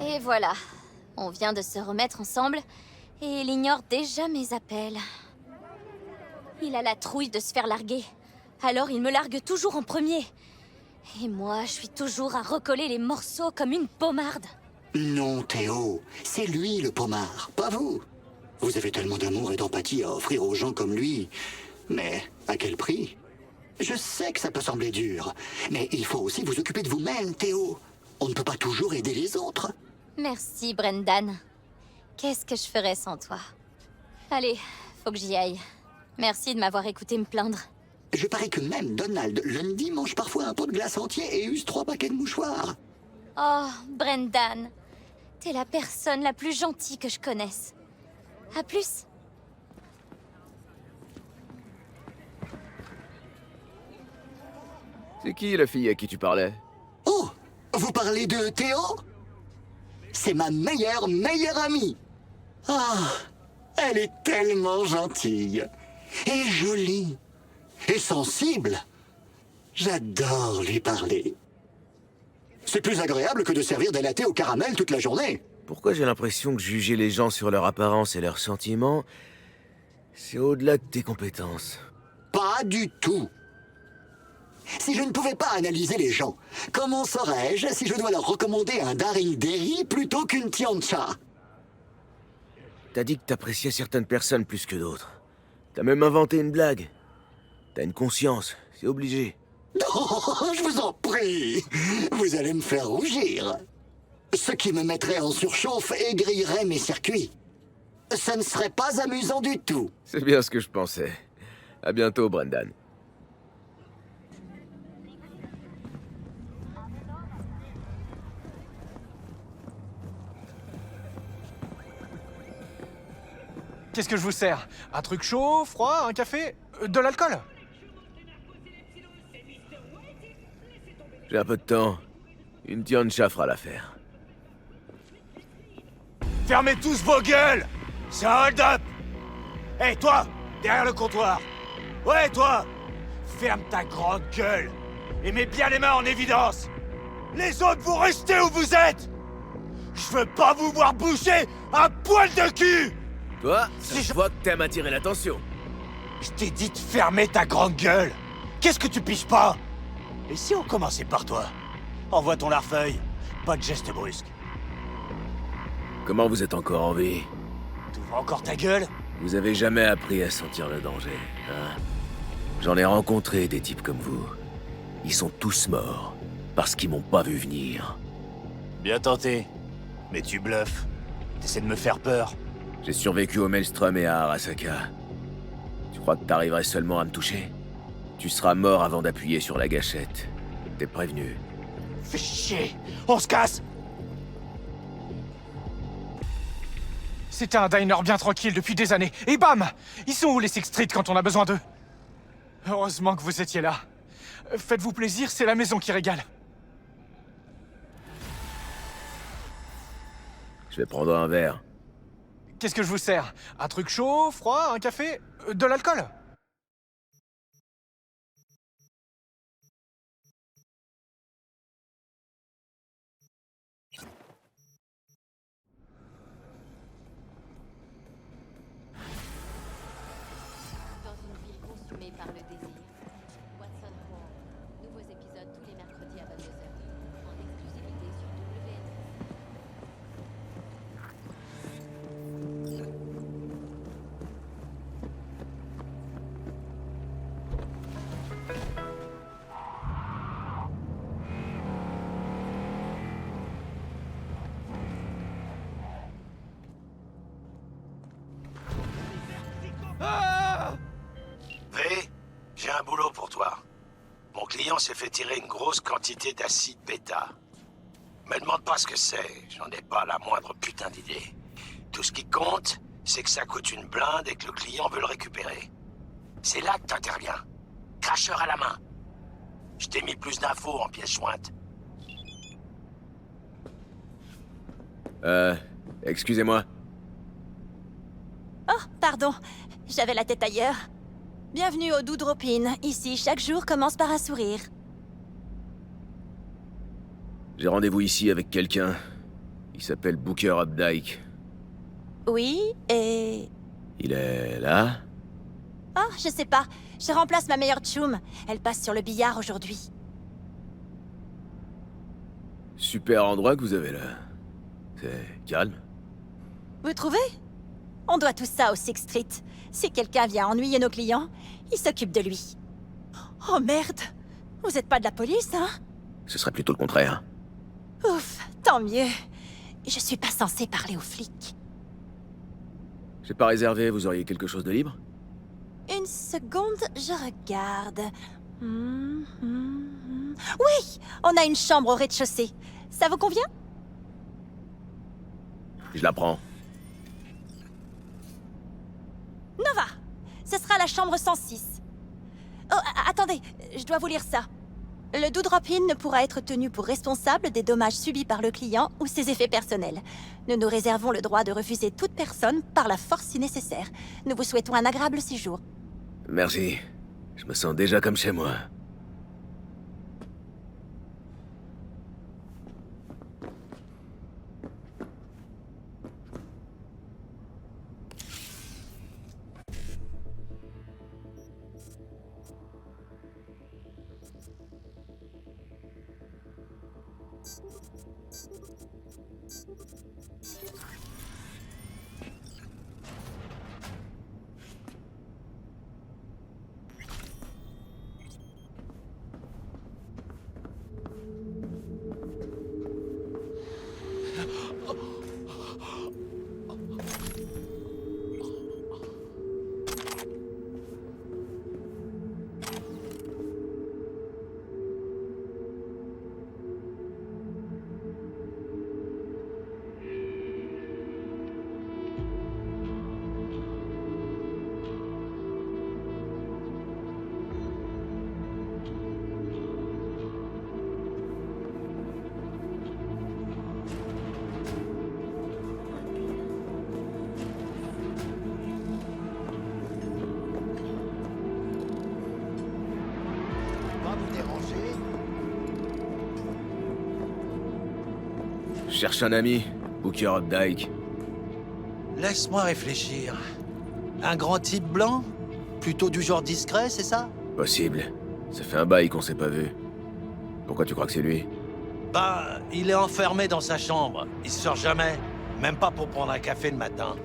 Et voilà. On vient de se remettre ensemble, et il ignore déjà mes appels. Il a la trouille de se faire larguer. Alors il me largue toujours en premier. Et moi, je suis toujours à recoller les morceaux comme une pommarde. Non, Théo, c'est lui le pommard, pas vous. Vous avez tellement d'amour et d'empathie à offrir aux gens comme lui. Mais à quel prix? Je sais que ça peut sembler dur, mais il faut aussi vous occuper de vous-même, Théo. On ne peut pas toujours aider les autres. Merci, Brendan. Qu'est-ce que je ferais sans toi? Allez, faut que j'y aille. Merci de m'avoir écouté me plaindre. Je parie que même Donald Lundy mange parfois un pot de glace entier et use 3 paquets de mouchoirs. Oh, Brendan. T'es la personne la plus gentille que je connaisse. À plus. C'est qui la fille à qui tu parlais? Oh, vous parlez de Théo? C'est ma meilleure amie. Ah, elle est tellement gentille. Et jolie. Et sensible. J'adore lui parler. C'est plus agréable que de servir des lattés au caramel toute la journée. Pourquoi j'ai l'impression que juger les gens sur leur apparence et leurs sentiments, c'est au-delà de tes compétences? Pas du tout. Si je ne pouvais pas analyser les gens, comment saurais-je si je dois leur recommander un Daring Derry plutôt qu'une Tiancha? T'as dit que t'appréciais certaines personnes plus que d'autres. T'as même inventé une blague. T'as une conscience, c'est obligé. Oh, je vous en prie. Vous allez me faire rougir. Ce qui me mettrait en surchauffe aigrirait mes circuits. Ça ne serait pas amusant du tout. C'est bien ce que je pensais. À bientôt, Brendan. Qu'est-ce que je vous sers? Un truc chaud, froid, un café? De l'alcool? J'ai un peu de temps. Une Tiancha fera l'affaire. Fermez tous vos gueules! C'est un hold-up! Hé, toi! Derrière le comptoir! Ouais, toi! Ferme ta grande gueule! Et mets bien les mains en évidence! Les autres, vous restez où vous êtes! Je veux pas vous voir bouger un poil de cul! Toi, ça se voit que t'aimes attirer l'attention. Je t'ai dit de fermer ta grande gueule! Qu'est-ce que tu piges pas? Et si on commençait par toi? Envoie ton larfeuille. Pas de geste brusque. Comment vous êtes encore en vie? T'ouvres encore ta gueule? Vous avez jamais appris à sentir le danger, hein? J'en ai rencontré des types comme vous. Ils sont tous morts, parce qu'ils m'ont pas vu venir. Bien tenté. Mais tu bluffes. T'essaies de me faire peur. J'ai survécu au Maelstrom et à Arasaka. Tu crois que t'arriverais seulement à me toucher? Tu seras mort avant d'appuyer sur la gâchette. T'es prévenu. Fais chier! On se casse! C'était un diner bien tranquille depuis des années. Et bam! Ils sont où les Sixth Street quand on a besoin d'eux? Heureusement que vous étiez là. Faites-vous plaisir, c'est la maison qui régale. Je vais prendre un verre. Qu'est-ce que je vous sers? Un truc chaud, froid, un café? De l'alcool? Dans une ville consumée par le désir. Watson Hall. Nouveaux épisodes tous les mercredis à 22h. En exclusivité sur WN. V, j'ai un boulot pour toi. Mon client s'est fait tirer une grosse quantité d'acide bêta. Me demande pas ce que c'est, j'en ai pas la moindre putain d'idée. Tout ce qui compte, c'est que ça coûte une blinde et que le client veut le récupérer. C'est là que t'interviens. Cracheur à la main. Je t'ai mis plus d'infos en pièces jointes. Excusez-moi. Oh, pardon. J'avais la tête ailleurs. Bienvenue au Doudropin. Ici, chaque jour commence par un sourire. J'ai rendez-vous ici avec quelqu'un. Il s'appelle Booker Updike. Oui, et... Il est là? Oh, je sais pas. Je remplace ma meilleure tchoum. Elle passe sur le billard aujourd'hui. Super endroit que vous avez là. C'est calme. Vous trouvez? On doit tout ça au Sixth Street. Si quelqu'un vient ennuyer nos clients, il s'occupe de lui. Oh merde! Vous êtes pas de la police, hein? Ce serait plutôt le contraire. Ouf, tant mieux. Je suis pas censée parler aux flics. J'ai pas réservé, vous auriez quelque chose de libre? Une seconde, je regarde. Oui! On a une chambre au rez-de-chaussée. Ça vous convient? Je la prends. Nova! Ce sera la chambre 106. Oh, attendez, je dois vous lire ça. Le Doudropin ne pourra être tenu pour responsable des dommages subis par le client ou ses effets personnels. Nous nous réservons le droit de refuser toute personne par la force si nécessaire. Nous vous souhaitons un agréable séjour. Merci. Je me sens déjà comme chez moi. Je cherche un ami, Booker Updike. Laisse-moi réfléchir. Un grand type blanc? Plutôt du genre discret, c'est ça? Possible. Ça fait un bail qu'on s'est pas vu. Pourquoi tu crois que c'est lui? Bah, il est enfermé dans sa chambre. Il sort jamais. Même pas pour prendre un café le matin.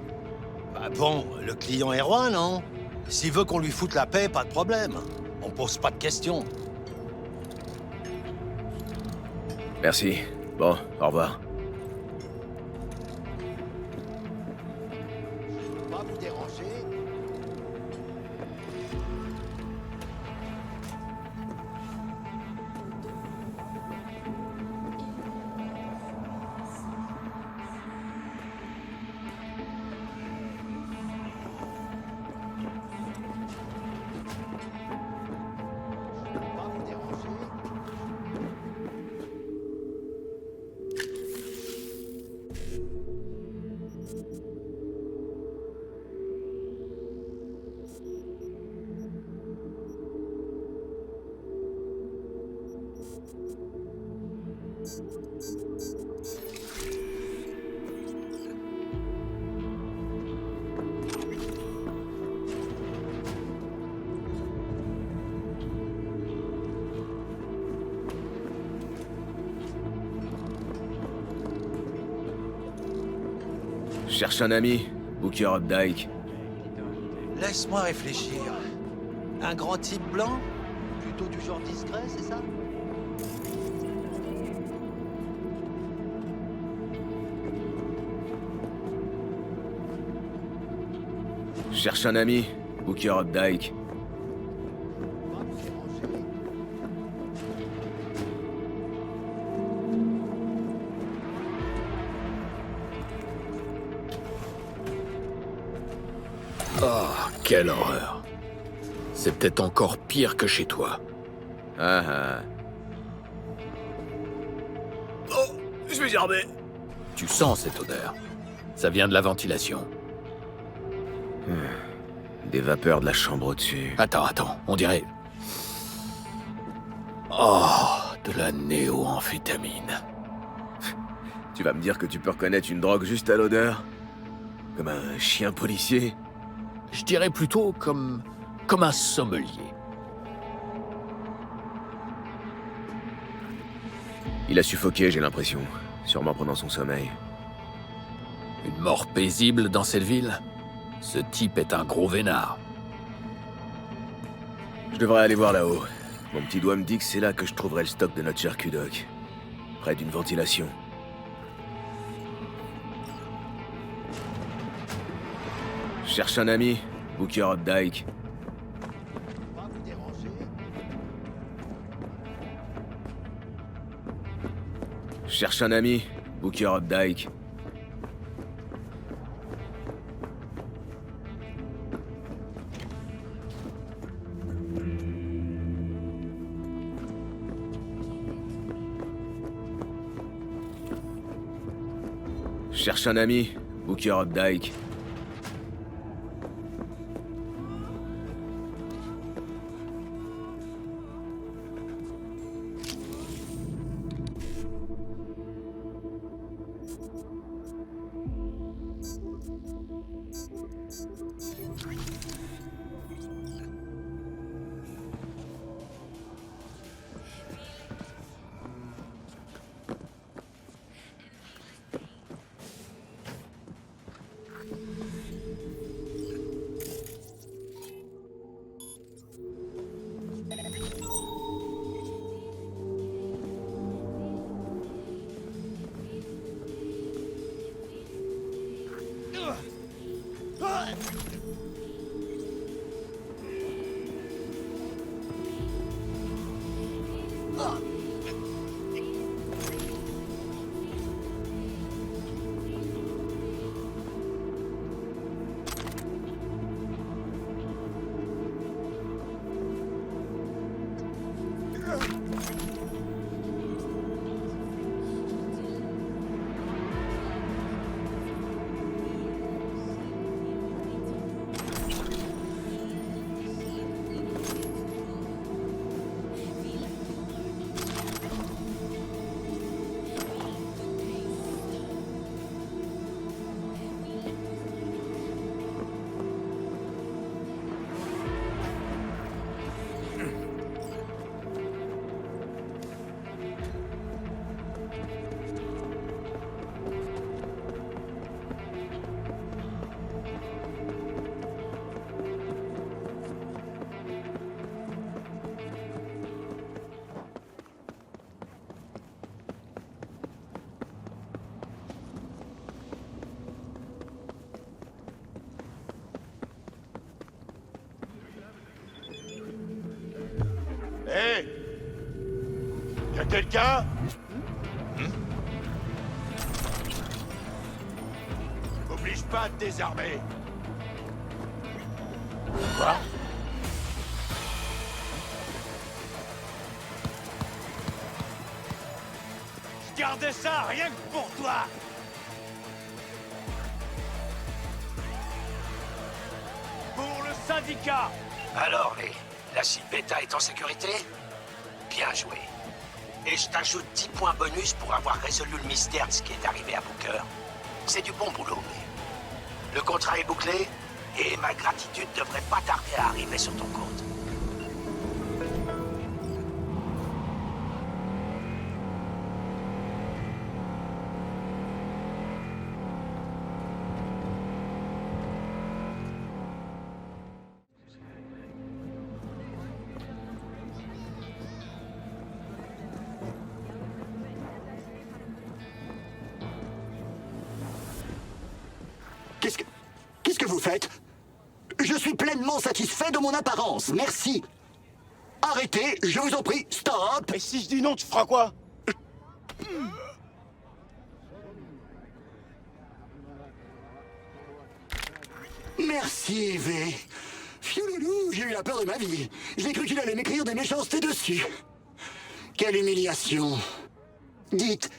Bah bon, le client est roi, non? S'il veut qu'on lui foute la paix, pas de problème. On pose pas de questions. Merci. Bon, au revoir. Pas vous déranger. Je cherche un ami, Booker Updike. Laisse-moi réfléchir. Un grand type blanc? Plutôt du genre discret, c'est ça? Je cherche un ami, Booker Updike. Oh, quelle horreur. C'est peut-être encore pire que chez toi. Ah ah. Oh, je vais gerber. Tu sens cette odeur. Ça vient de la ventilation. Des vapeurs de la chambre au-dessus. Attends, on dirait... Oh, de la néo-amphétamine. Tu vas me dire que tu peux reconnaître une drogue juste à l'odeur? Comme un chien policier? Je dirais plutôt comme un sommelier. Il a suffoqué, j'ai l'impression. Sûrement pendant son sommeil. Une mort paisible dans cette ville? Ce type est un gros vénard. Je devrais aller voir là-haut. Mon petit doigt me dit que c'est là que je trouverai le stock de notre cher Q-Doc. Près d'une ventilation. Je cherche un ami, Booker Updike. Je cherche un ami, Booker Updike. Je cherche un ami, Booker Updike. Hé! Y'a quelqu'un? M'oblige pas à te désarmer. Quoi? Je gardais ça rien que pour toi! Pour le syndicat! Alors, l'acide bêta est en sécurité? Bien joué. Et je t'ajoute 10 points bonus pour avoir résolu le mystère de ce qui est arrivé à Booker. C'est du bon boulot, mais... Le contrat est bouclé, et ma gratitude devrait pas tarder à arriver sur ton compte. Qu'est-ce que vous faites? Je suis pleinement satisfait de mon apparence, merci. Arrêtez, je vous en prie, stop. Et si je dis non, tu feras quoi? Merci, V. Fioulou, j'ai eu la peur de ma vie. J'ai cru qu'il allait m'écrire des méchancetés dessus. Quelle humiliation. Dites,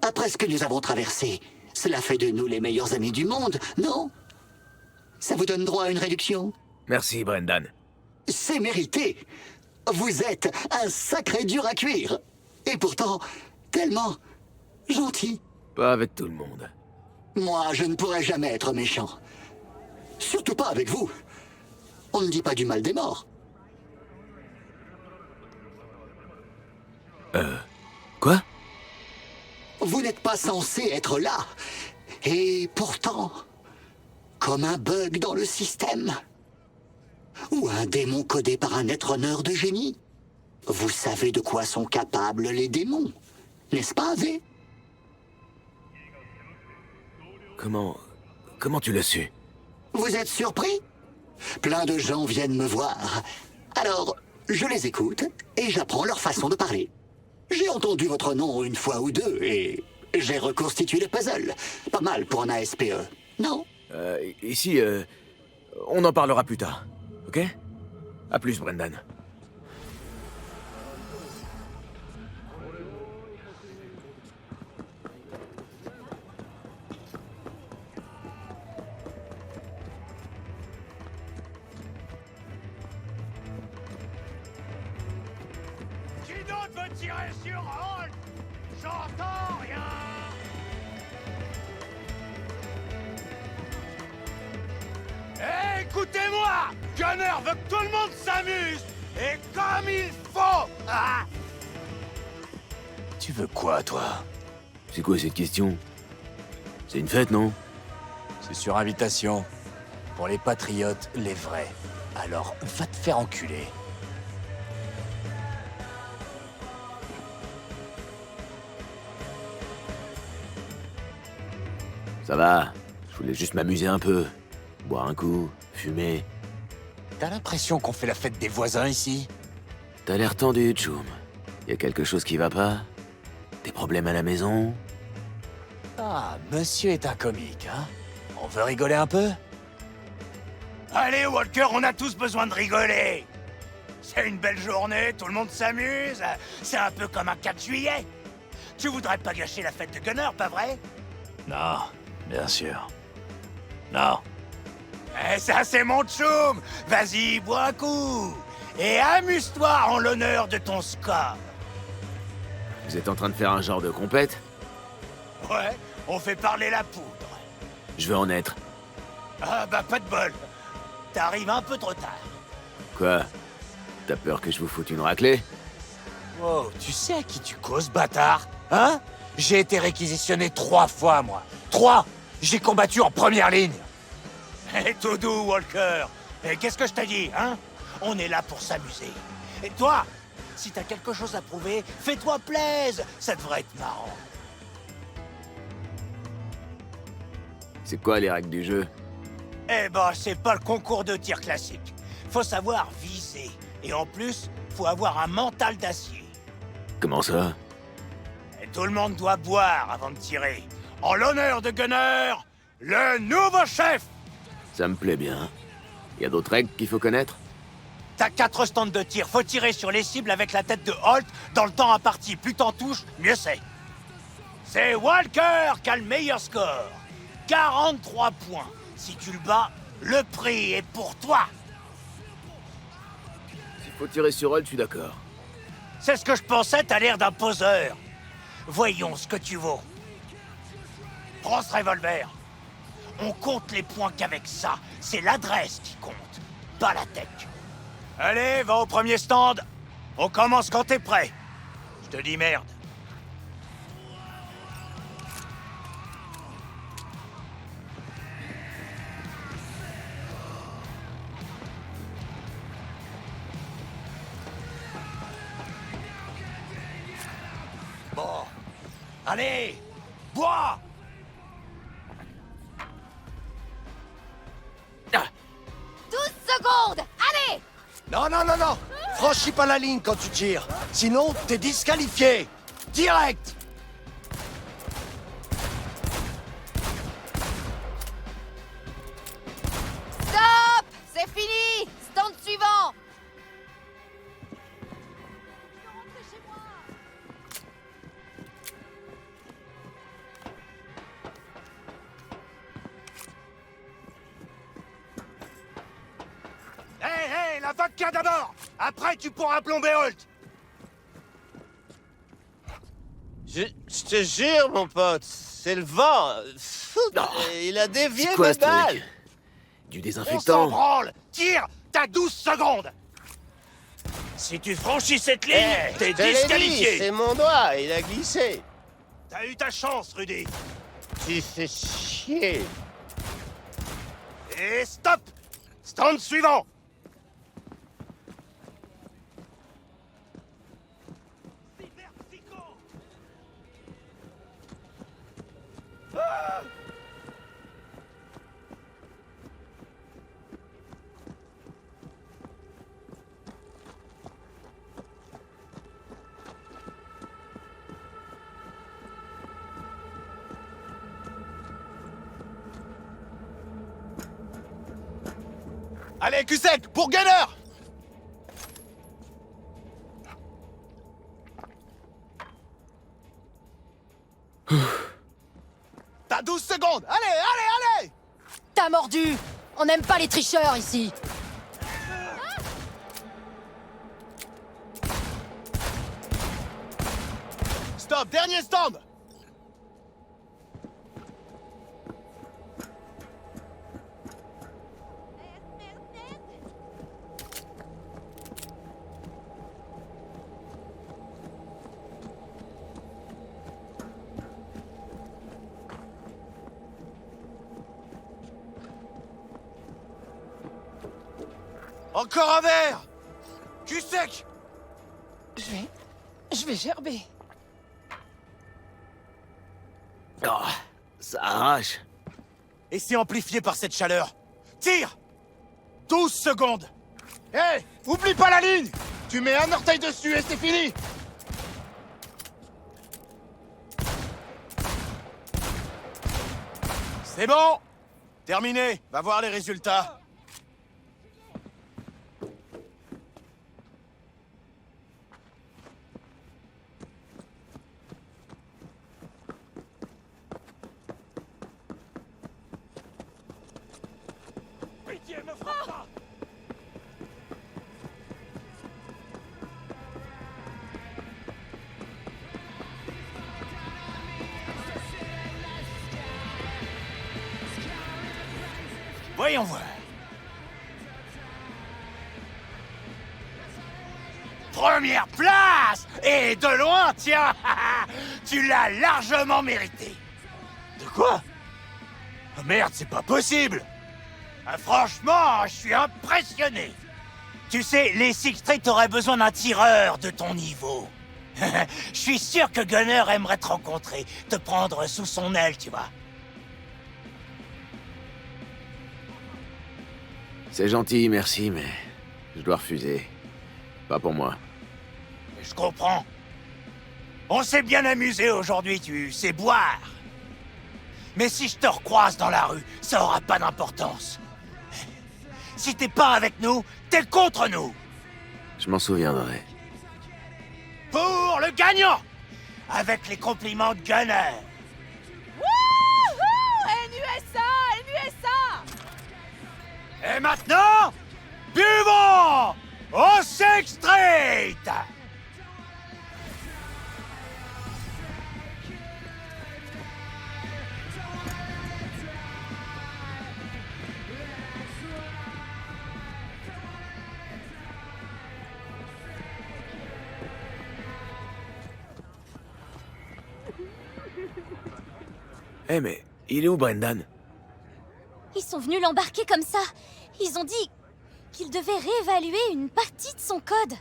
après ce que nous avons traversé, cela fait de nous les meilleurs amis du monde, non? Ça vous donne droit à une réduction? Merci, Brendan. C'est mérité. Vous êtes un sacré dur à cuire. Et pourtant, tellement gentil. Pas avec tout le monde. Moi, je ne pourrais jamais être méchant. Surtout pas avec vous. On ne dit pas du mal des morts. Quoi? Vous n'êtes pas censé être là. Et pourtant, comme un bug dans le système. Ou un démon codé par un être honneur de génie. Vous savez de quoi sont capables les démons, n'est-ce pas, V? Comment tu l'as su? Vous êtes surpris? Plein de gens viennent me voir. Alors, je les écoute et j'apprends leur façon de parler. J'ai entendu votre nom une fois ou deux et j'ai reconstitué le puzzle. Pas mal pour un ASPE, non? Ici, on en parlera plus tard, ok? À plus, Brendan. Qui d'autre veut tirer sur Holt? J'entends rien. Écoutez-moi! Gunner veut que tout le monde s'amuse! Et comme il faut! Ah! Tu veux quoi, toi? C'est quoi cette question? C'est une fête, non? C'est sur invitation. Pour les patriotes, les vrais. Alors, va te faire enculer. Ça va, je voulais juste m'amuser un peu. Boire un coup, fumer. T'as l'impression qu'on fait la fête des voisins ici? T'as l'air tendu, Choum. Y a quelque chose qui va pas? Des problèmes à la maison? Ah, monsieur est un comique, hein? On veut rigoler un peu? Allez, Walker, on a tous besoin de rigoler! C'est une belle journée, tout le monde s'amuse. C'est un peu comme un 4 juillet. Tu voudrais pas gâcher la fête de Gunner, pas vrai? Non, bien sûr. Non. Eh, ça, c'est mon choum! Vas-y, bois un coup! Et amuse-toi en l'honneur de ton score! Vous êtes en train de faire un genre de compète? Ouais, on fait parler la poudre. Je veux en être. Ah bah, pas de bol. T'arrives un peu trop tard. Quoi? T'as peur que je vous foute une raclée? Wow, tu sais à qui tu causes, bâtard? Hein? J'ai été réquisitionné 3 fois, moi. 3! J'ai combattu en première ligne. Et tout doux, Walker. Et qu'est-ce que je t'ai dit, hein? On est là pour s'amuser. Et toi, si t'as quelque chose à prouver, fais-toi plaisir. Ça devrait être marrant. C'est quoi les règles du jeu? Eh ben, c'est pas le concours de tir classique. Faut savoir viser. Et en plus, faut avoir un mental d'acier. Comment ça? Et tout le monde doit boire avant de tirer. En l'honneur de Gunner, le nouveau chef! Ça me plaît bien. Y a d'autres règles qu'il faut connaître? T'as 4 stands de tir. Faut tirer sur les cibles avec la tête de Holt dans le temps imparti. Plus t'en touches, mieux c'est. C'est Walker qui a le meilleur score. 43 points. Si tu le bats, le prix est pour toi. S'il faut tirer sur Holt, je suis d'accord. C'est ce que je pensais, t'as l'air d'un poseur. Voyons ce que tu vaux. Prends ce revolver. On compte les points qu'avec ça. C'est l'adresse qui compte, pas la tech. Allez, va au premier stand. On commence quand t'es prêt. Je te dis merde. Bon. Allez, bois! 12 secondes! Allez! Non, non, non, non! Franchis pas la ligne quand tu tires. Sinon, t'es disqualifié. Direct! Stop! C'est fini! Stand suivant! la vodka d'abord. Après, tu pourras plomber Holt. Je te jure, mon pote, c'est le vent. Non. Il a dévié C'est quoi mes ce truc? balles. Du On s'en désinfectant? branle. Tire, t'as 12 secondes. Si tu franchis cette ligne, t'es Je te l'ai dit, disqualifié. c'est mon doigt, il a glissé. T'as eu ta chance, Rudy. Tu fais chier. Et stop. Stand suivant. Allez, cul-sec, pour Gunner! T'as 12 secondes! Allez, allez, allez! T'as mordu! On n'aime pas les tricheurs ici! Stop, dernier stand! Encore un verre. Cul sec. Je vais gerber. Oh, ça arrache. Et c'est amplifié par cette chaleur. Tire. 12 secondes. Hé, oublie pas la ligne! Tu mets un orteil dessus et c'est fini! C'est bon. Terminé. Va voir les résultats. Pitié, me frappe pas. Voyons voir. Première place! Et de loin, tiens! Tu l'as largement mérité. De quoi? Oh merde, c'est pas possible! Ah, franchement, je suis impressionné. Tu sais, les Six Street auraient besoin d'un tireur de ton niveau. Je suis sûr que Gunner aimerait te rencontrer, te prendre sous son aile, tu vois. C'est gentil, merci, mais je dois refuser. Pas pour moi. Je comprends. On s'est bien amusé aujourd'hui, tu sais boire. Mais si je te recroise dans la rue, ça aura pas d'importance. Si t'es pas avec nous, t'es contre nous. Je m'en souviendrai. Pour le gagnant! Avec les compliments de Gunner. Wouhou! NUSA! NUSA! Et maintenant, buvons au Sixth Street! Eh mais, il est où Brendan? Ils sont venus l'embarquer comme ça. Ils ont dit qu'il devait réévaluer une partie de son code.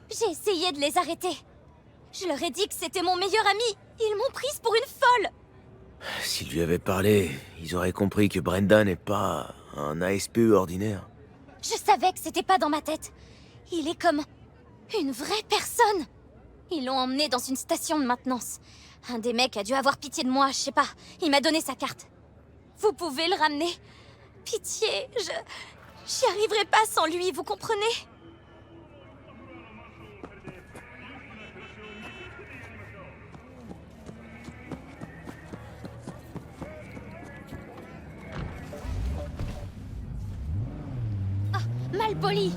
J'ai essayé de les arrêter. Je leur ai dit que c'était mon meilleur ami. Ils m'ont prise pour une folle. S'ils lui avaient parlé, ils auraient compris que Brendan n'est pas un ASPE ordinaire. Je savais que c'était pas dans ma tête. Il est comme une vraie personne. Ils l'ont emmené dans une station de maintenance. Un des mecs a dû avoir pitié de moi, je sais pas. Il m'a donné sa carte. Vous pouvez le ramener. Pitié, j'y arriverai pas sans lui, vous comprenez? Ah, mal poli.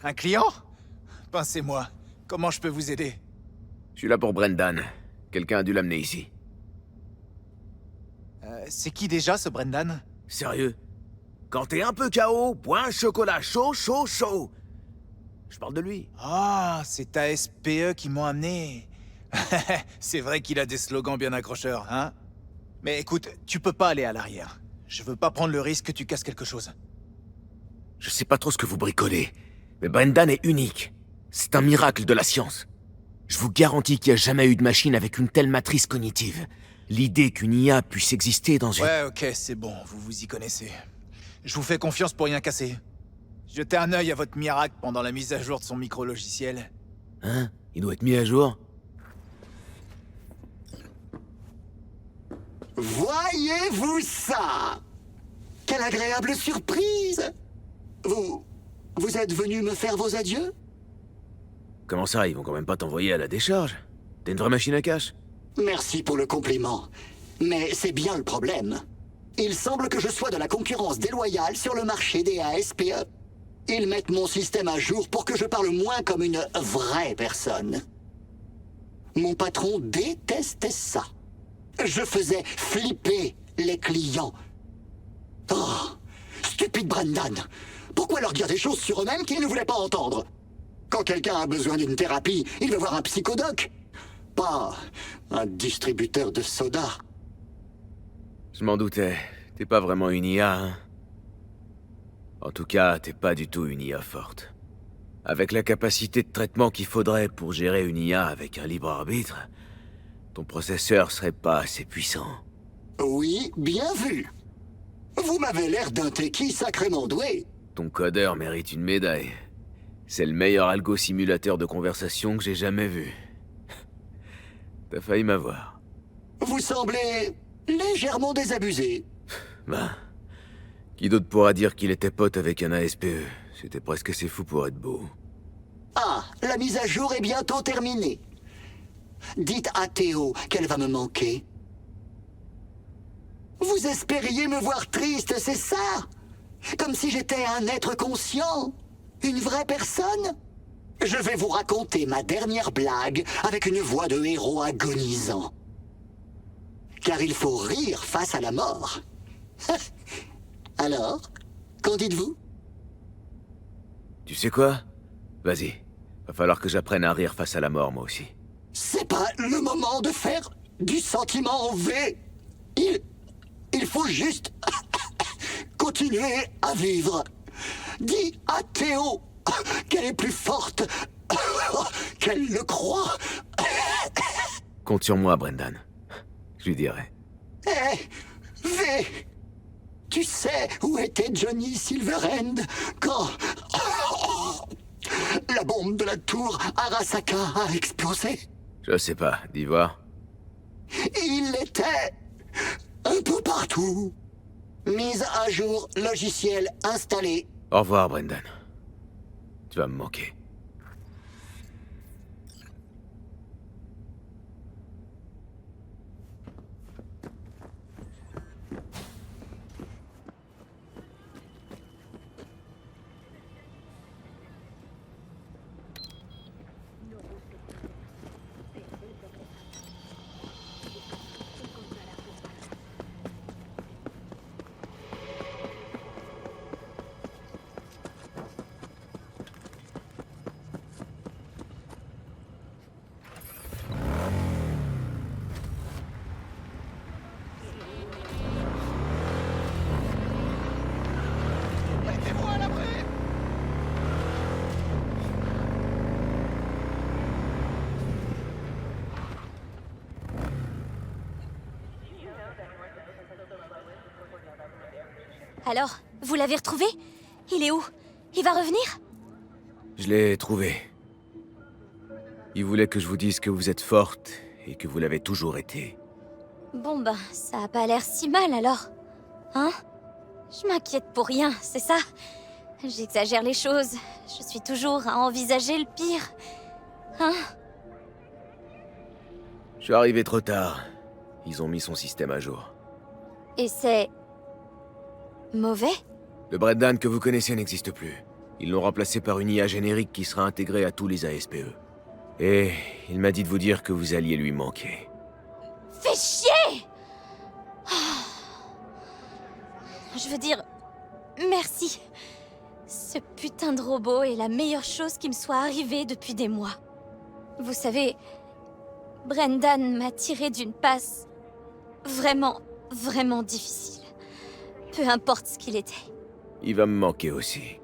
Un client? Ben, c'est moi. Comment je peux vous aider? Je suis là pour Brendan. Quelqu'un a dû l'amener ici. C'est qui déjà, ce Brendan? Sérieux? Quand t'es un peu KO, bois un chocolat chaud, chaud, chaud. Je parle de lui. Ah, c'est ASPE qui m'ont amené. C'est vrai qu'il a des slogans bien accrocheurs, hein? Mais écoute, tu peux pas aller à l'arrière. Je veux pas prendre le risque que tu casses quelque chose. Je sais pas trop ce que vous bricolez, mais Brendan est unique. C'est un miracle de la science. Je vous garantis qu'il n'y a jamais eu de machine avec une telle matrice cognitive. L'idée qu'une IA puisse exister dans une... Ouais, ok, c'est bon, vous vous y connaissez. Je vous fais confiance pour rien casser. Jetez un œil à votre miracle pendant la mise à jour de son micro-logiciel. Hein? Il doit être mis à jour? Voyez-vous ça? Quelle agréable surprise! Vous êtes venu me faire vos adieux? Comment ça, ils vont quand même pas t'envoyer à la décharge? T'es une vraie machine à cash? Merci pour le compliment. Mais c'est bien le problème. Il semble que je sois de la concurrence déloyale sur le marché des ASPE. Ils mettent mon système à jour pour que je parle moins comme une vraie personne. Mon patron détestait ça. Je faisais flipper les clients. Oh, stupide Brendan. Pourquoi leur dire des choses sur eux-mêmes qu'ils ne voulaient pas entendre? Quand quelqu'un a besoin d'une thérapie, il veut voir un psychodoc. Pas un distributeur de soda. Je m'en doutais. T'es pas vraiment une IA, hein? En tout cas, t'es pas du tout une IA forte. Avec la capacité de traitement qu'il faudrait pour gérer une IA avec un libre arbitre, ton processeur serait pas assez puissant. Oui, bien vu. Vous m'avez l'air d'un techie sacrément doué. Ton codeur mérite une médaille. C'est le meilleur algo simulateur de conversation que j'ai jamais vu. T'as failli m'avoir. Vous semblez légèrement désabusé. Ben, qui d'autre pourra dire qu'il était pote avec un ASPE? C'était presque assez fou pour être beau. Ah, la mise à jour est bientôt terminée. Dites à Théo qu'elle va me manquer. Vous espériez me voir triste, c'est ça? Comme si j'étais un être conscient? Une vraie personne? Je vais vous raconter ma dernière blague avec une voix de héros agonisant. Car il faut rire face à la mort. Alors, qu'en dites-vous? Tu sais quoi? Vas-y. Va falloir que j'apprenne à rire face à la mort, moi aussi. C'est pas le moment de faire du sentiment en V. Il faut juste continuer à vivre. Dis à Théo qu'elle est plus forte, qu'elle le croit. Compte sur moi, Brendan. Je lui dirai. Hé, V, tu sais où était Johnny Silverhand quand la bombe de la tour Arasaka a explosé. Je sais pas, dis voir. Il était un peu partout. Mise à jour, logiciel installé. Au revoir, Brendan. Tu vas me manquer. Alors, vous l'avez retrouvé? Il est où? Il va revenir? Je l'ai trouvé. Il voulait que je vous dise que vous êtes forte et que vous l'avez toujours été. Bon ben, ça a pas l'air si mal alors. Hein? Je m'inquiète pour rien, c'est ça? J'exagère les choses. Je suis toujours à envisager le pire. Hein? Je suis arrivé trop tard. Ils ont mis son système à jour. Et c'est... mauvais? Le Brendan que vous connaissez n'existe plus. Ils l'ont remplacé par une IA générique qui sera intégrée à tous les ASPE. Et il m'a dit de vous dire que vous alliez lui manquer. Fais chier! Je veux dire... merci. Ce putain de robot est la meilleure chose qui me soit arrivée depuis des mois. Vous savez... Brendan m'a tiré d'une passe... vraiment, vraiment difficile. Peu importe ce qu'il était. Il va me manquer aussi.